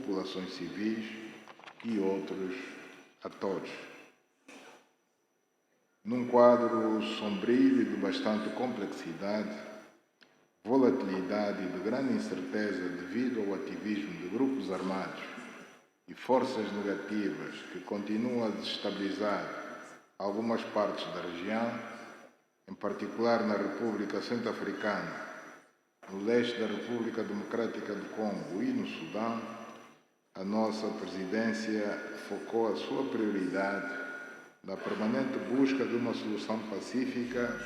populações civis e outros atores. Num quadro sombrio e de bastante complexidade, volatilidade e de grande incerteza devido ao ativismo de grupos armados e forças negativas que continuam a desestabilizar algumas partes da região, em particular na República Centro-Africana, no leste da República Democrática do Congo e no Sudão, a nossa presidência focou a sua prioridade na permanente busca de uma solução pacífica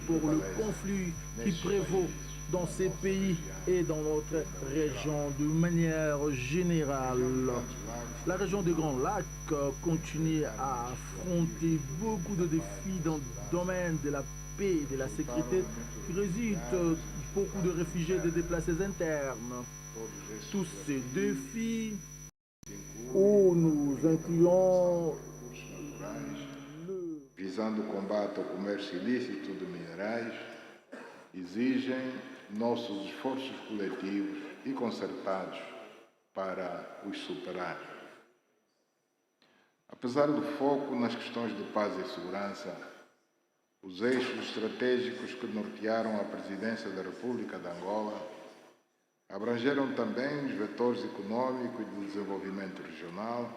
pour le conflit qui prévaut dans ces pays et dans notre région de manière générale. La région des Grands Lacs continue à affronter beaucoup de défis dans le domaine de la paix et de la sécurité qui résultent beaucoup de réfugiés et de déplacés internes. Tous ces défis où nous incluons visando o combate ao comércio ilícito de minerais, exigem nossos esforços coletivos e concertados para os superar. Apesar do foco nas questões de paz e segurança, os eixos estratégicos que nortearam a presidência da República de Angola abrangeram também os vetores econômico e de desenvolvimento regional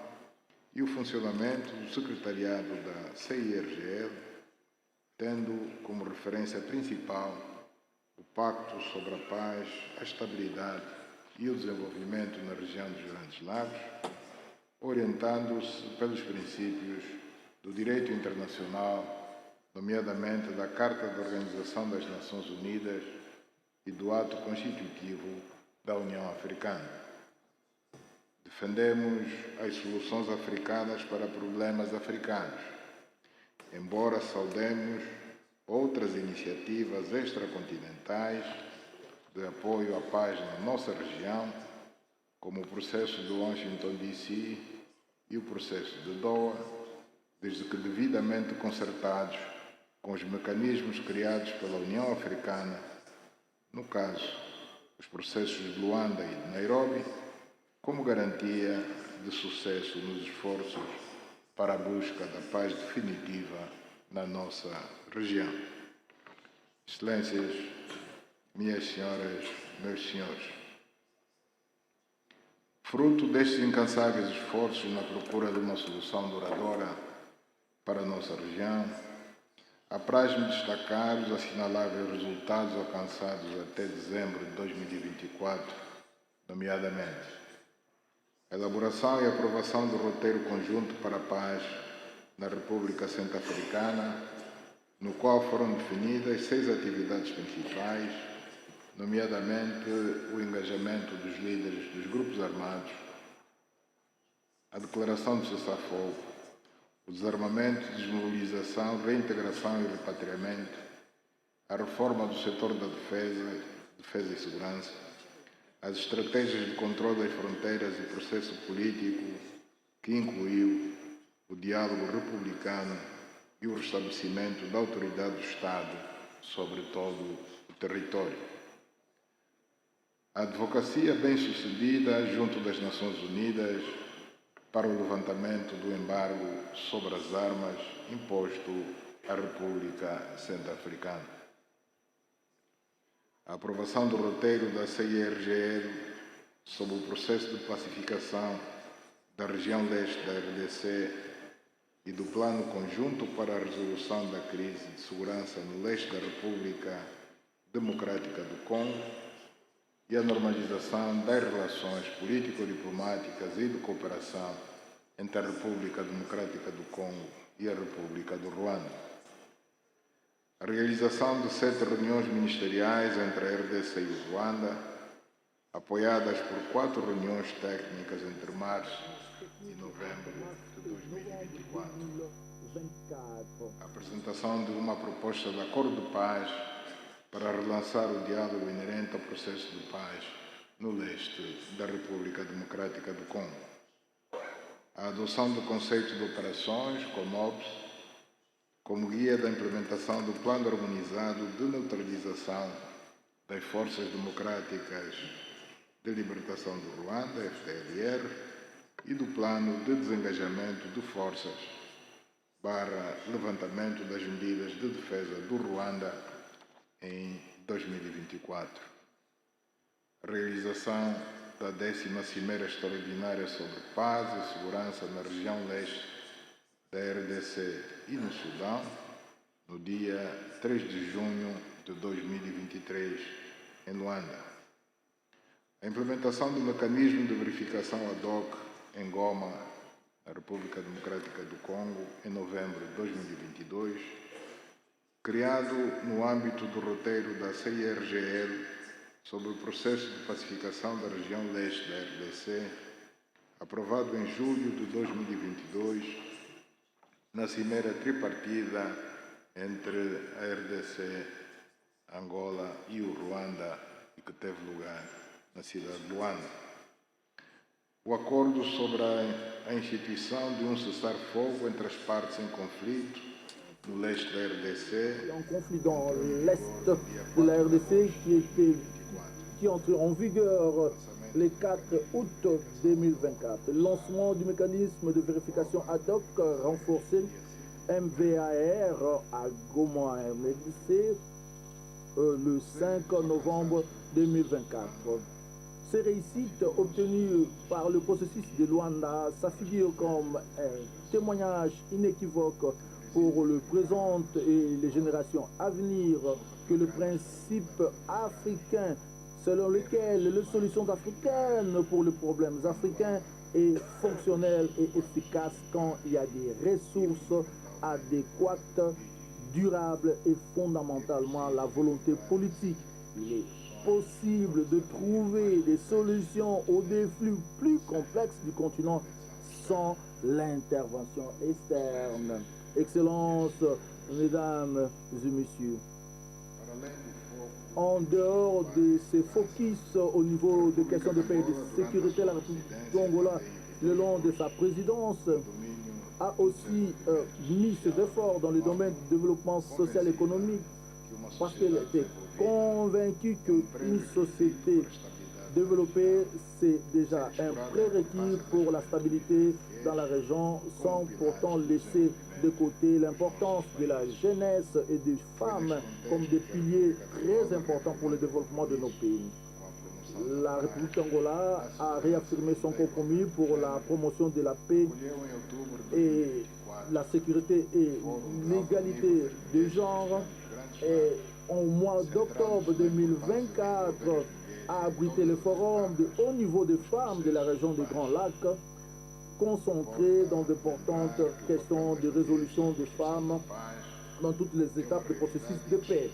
e o funcionamento do secretariado da CIRGL, tendo como referência principal o Pacto sobre a Paz, a Estabilidade e o Desenvolvimento na região dos Grandes Lagos, orientando-se pelos princípios do direito internacional, nomeadamente da Carta da Organização das Nações Unidas e do Ato Constitutivo da União Africana. Defendemos as soluções africanas para problemas africanos, embora saudemos outras iniciativas extracontinentais de apoio à paz na nossa região, como o processo de Washington DC e o processo de Doha, desde que devidamente concertados com os mecanismos criados pela União Africana, no caso, os processos de Luanda e de Nairobi, como garantia de sucesso nos esforços para a busca da paz definitiva na nossa região. Excelências, minhas senhoras, meus senhores, fruto destes incansáveis esforços na procura de uma solução duradoura para a nossa região, apraz-me destacar os assinaláveis resultados alcançados até dezembro de 2024, nomeadamente a elaboração e aprovação do roteiro conjunto para a paz na República Centro-Africana, no qual foram definidas 6 atividades principais, nomeadamente o engajamento dos líderes dos grupos armados, a declaração de cessar-fogo, o desarmamento, desmobilização, reintegração e repatriamento, a reforma do setor da defesa e segurança, as estratégias de controle das fronteiras e processo político, que incluiu o diálogo republicano e o restabelecimento da autoridade do Estado sobre todo o território. A advocacia bem-sucedida junto das Nações Unidas para o levantamento do embargo sobre as armas imposto à República Centro-Africana. A aprovação do roteiro da CIRGL sobre o processo de pacificação da região leste da RDC e do plano conjunto para a resolução da crise de segurança no leste da República Democrática do Congo e a normalização das relações político-diplomáticas e de cooperação entre a República Democrática do Congo e a República do Ruanda. A realização de 7 reuniões ministeriais entre a RDC e o Ruanda, apoiadas por 4 reuniões técnicas entre março e novembro de 2024. A apresentação de uma proposta de acordo de paz para relançar o diálogo inerente ao processo de paz no leste da República Democrática do Congo. A adoção do conceito de operações, COMOPS, como guia da implementação do Plano Harmonizado de Neutralização das Forças Democráticas de Libertação do Ruanda, FDLR, e do Plano de Desengajamento de Forças para levantamento das medidas de defesa do Ruanda em 2024. A realização da 10ª Cimeira Extraordinária sobre Paz e Segurança na região leste da RDC e no Sudão, no dia 3 de junho de 2023, em Luanda. A implementação do mecanismo de verificação ad hoc em Goma, na República Democrática do Congo, em novembro de 2022, criado no âmbito do roteiro da CIRGL sobre o processo de pacificação da região leste da RDC, aprovado em julho de 2022, na cimeira tripartida entre a RDC, Angola e o Ruanda, e que teve lugar na cidade de Luanda. O acordo sobre a instituição de um cessar-fogo entre as partes em conflito no leste da RDC. Un conflit dans l'est de la RDC qui entre en vigueur le 4 août 2024. Le lancement du mécanisme de vérification ad hoc renforcé MVAR à Goma RDC le 5 novembre 2024. Ces réussites obtenues par le processus de Luanda, ça figure comme un témoignage inéquivoque pour le présent et les générations à venir que le principe africain selon lequel les solutions africaines pour les problèmes africains est fonctionnelle et efficace quand il y a des ressources adéquates, durables et fondamentalement la volonté politique. Il est possible de trouver des solutions aux défis plus complexes du continent sans l'intervention externe. Excellences, Mesdames et Messieurs, en dehors de ces focus au niveau des questions de paix et de sécurité, la République d'Angola, le long de sa présidence, a aussi mis ses efforts dans le domaine du développement social et économique parce qu'elle était convaincue qu'une société développée, c'est déjà un prérequis pour la stabilité dans la région, sans pourtant laisser de côté l'importance de la jeunesse et des femmes comme des piliers très importants pour le développement de nos pays. La République d'Angola a réaffirmé son compromis pour la promotion de la paix et la sécurité et l'égalité de genre. Et au mois d'octobre 2024, a abrité le forum de haut niveau des femmes de la région des Grands Lacs, concentré dans d'importantes questions de résolution des femmes dans toutes les étapes du processus de paix.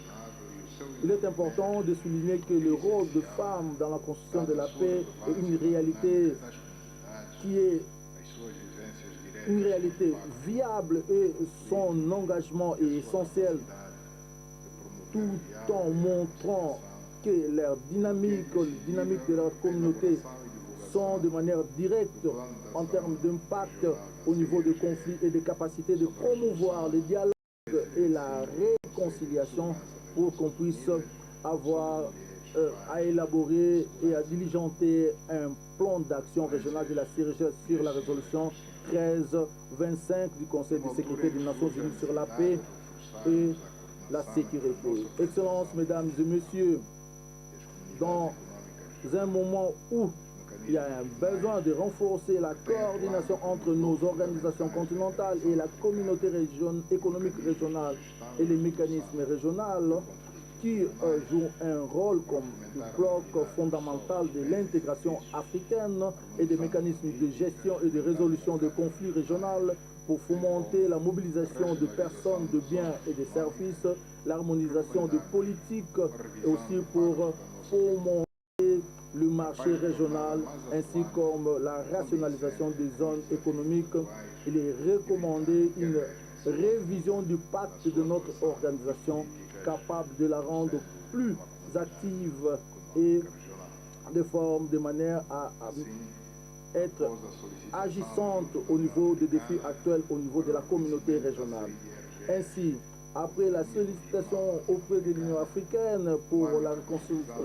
Il est important de souligner que le rôle de femmes dans la construction de la paix est une réalité qui est une réalité viable et son engagement est essentiel, tout en montrant que leur dynamique de leur communauté sont de manière directe en termes d'impact au niveau des conflits et des capacités de promouvoir le dialogue et la réconciliation pour qu'on puisse avoir à élaborer et à diligenter un plan d'action régional de la CIRGL sur la résolution 1325 du Conseil de sécurité des Nations Unies sur la paix et la sécurité. Excellences, Mesdames et Messieurs, dans un moment où il y a un besoin de renforcer la coordination entre nos organisations continentales et la communauté économique régionale et les mécanismes régionaux qui jouent un rôle comme bloc fondamental de l'intégration africaine et des mécanismes de gestion et de résolution de conflits régionaux pour fomenter la mobilisation de personnes, de biens et de services, l'harmonisation de politiques et aussi pour fomenter le marché régional ainsi comme la rationalisation des zones économiques. Il est recommandé une révision du pacte de notre organisation capable de la rendre plus active et de manière à être agissante au niveau des défis actuels, au niveau de la communauté régionale. Ainsi, après la sollicitation auprès de l'Union africaine pour la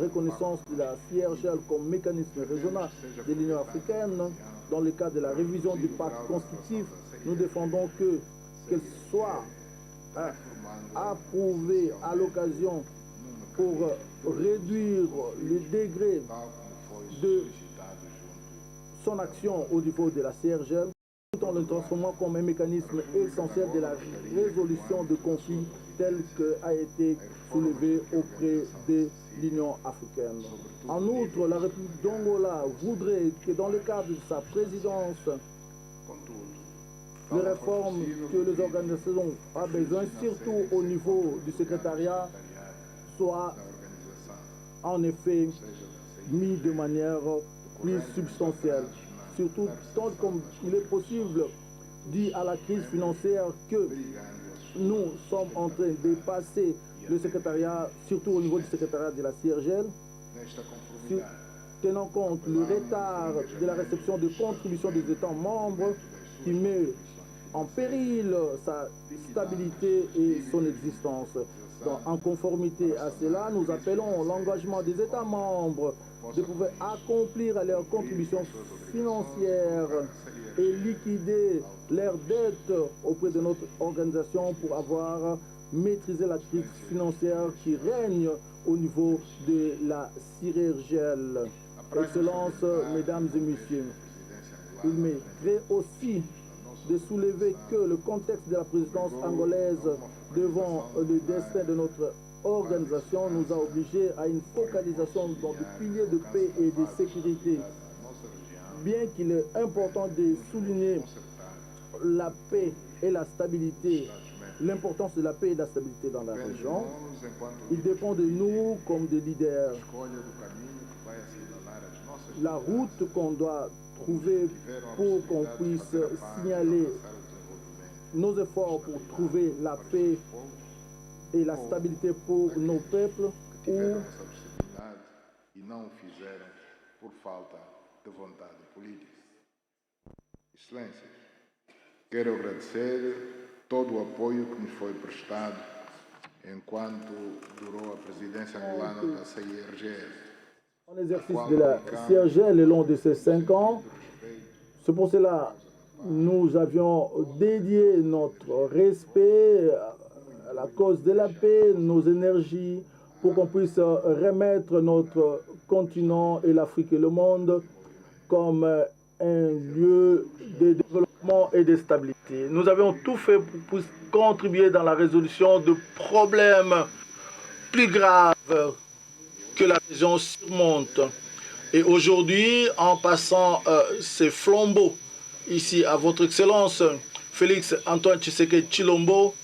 reconnaissance de la CIRGL comme mécanisme régional de l'Union africaine, dans le cadre de la révision du pacte constitutif, nous défendons qu'elle soit approuvée à l'occasion pour réduire le degré de son action au niveau de la CIRGL, tout en le transformant comme un mécanisme essentiel de la résolution de conflits tel qu'a été soulevé auprès de l'Union africaine. En outre, la République d'Angola voudrait que dans le cadre de sa présidence, les réformes que les organisations ont besoin, surtout au niveau du secrétariat, soient en effet mis de manière plus substantielle. Surtout tant comme il est possible, dû à la crise financière, que nous sommes en train de passer le secrétariat, surtout au niveau du secrétariat de la CIRGL, tenant compte du retard de la réception de contributions des États membres qui met en péril sa stabilité et son existence. Donc, en conformité à cela, nous appelons l'engagement des États membres de pouvoir accomplir leurs contributions financières et liquider leurs dettes auprès de notre organisation pour avoir maîtrisé la crise financière qui règne au niveau de la CIRGL. Excellences, Mesdames et Messieurs, il mériterait aussi de soulever que le contexte de la présidence angolaise devant le destin de notre organisation nous a obligés à une focalisation dans des piliers de paix et de sécurité. Bien qu'il est important de souligner la paix et la stabilité, l'importance de la paix et de la stabilité dans la région, il dépend de nous comme des leaders. La route qu'on doit trouver pour qu'on puisse signaler nos efforts pour trouver la paix et la stabilité pour nos peuples, ou e não o fizeram por falta de vontade política. Excelências, quero agradecer todo o apoio que nos foi prestado enquanto durou a presidência angolana da CIRGL. En exercice de la CIRGL le long de ces 5 ans, c'est pour cela nous avions dédié notre respect à la cause de la paix, nos énergies, pour qu'on puisse remettre notre continent et l'Afrique et le monde comme un lieu de développement et de stabilité. Nous avions tout fait pour contribuer dans la résolution de problèmes plus graves que la région surmonte. Et aujourd'hui, en passant ces flambeaux ici à votre Excellence, Félix Antoine Tshisekedi Tshilombo,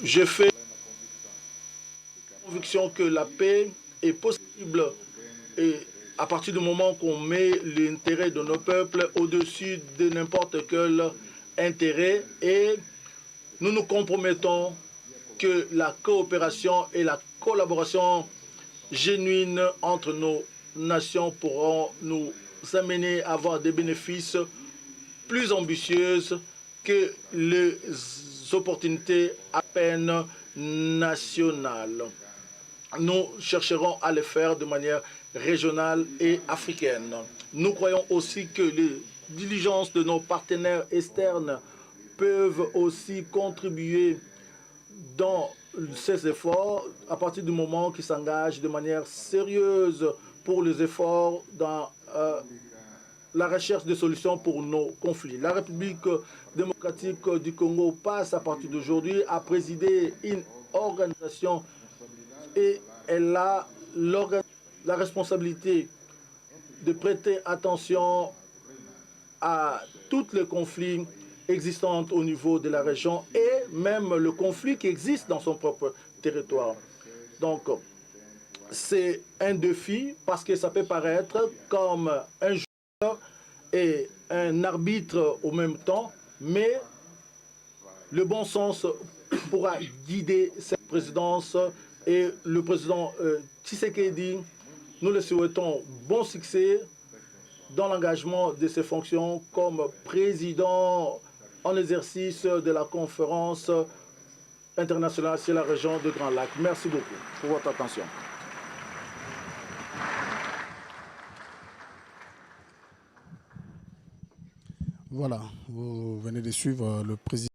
je fais la conviction que la paix est possible et à partir du moment qu'on met l'intérêt de nos peuples au-dessus de n'importe quel intérêt, et nous nous compromettons que la coopération et la collaboration génuine entre nos nations pourront nous amener à avoir des bénéfices plus ambitieuses que les opportunités à peine nationales. Nous chercherons à le faire de manière régionale et africaine. Nous croyons aussi que les diligences de nos partenaires externes peuvent aussi contribuer dans ces efforts à partir du moment qu'ils s'engagent de manière sérieuse pour les efforts dans la recherche de solutions pour nos conflits. La République démocratique du Congo passe à partir d'aujourd'hui à présider une organisation et elle a la responsabilité de prêter attention à tous les conflits existants au niveau de la région et même le conflit qui existe dans son propre territoire. Donc, c'est un défi parce que ça peut paraître comme un joueur et un arbitre au même temps, mais le bon sens pourra guider cette présidence et le président Tshisekedi, nous le souhaitons bon succès dans l'engagement de ses fonctions comme président en exercice de la conférence international sur la région de Grand Lac. Merci beaucoup pour votre attention. Voilà, vous venez de suivre le président.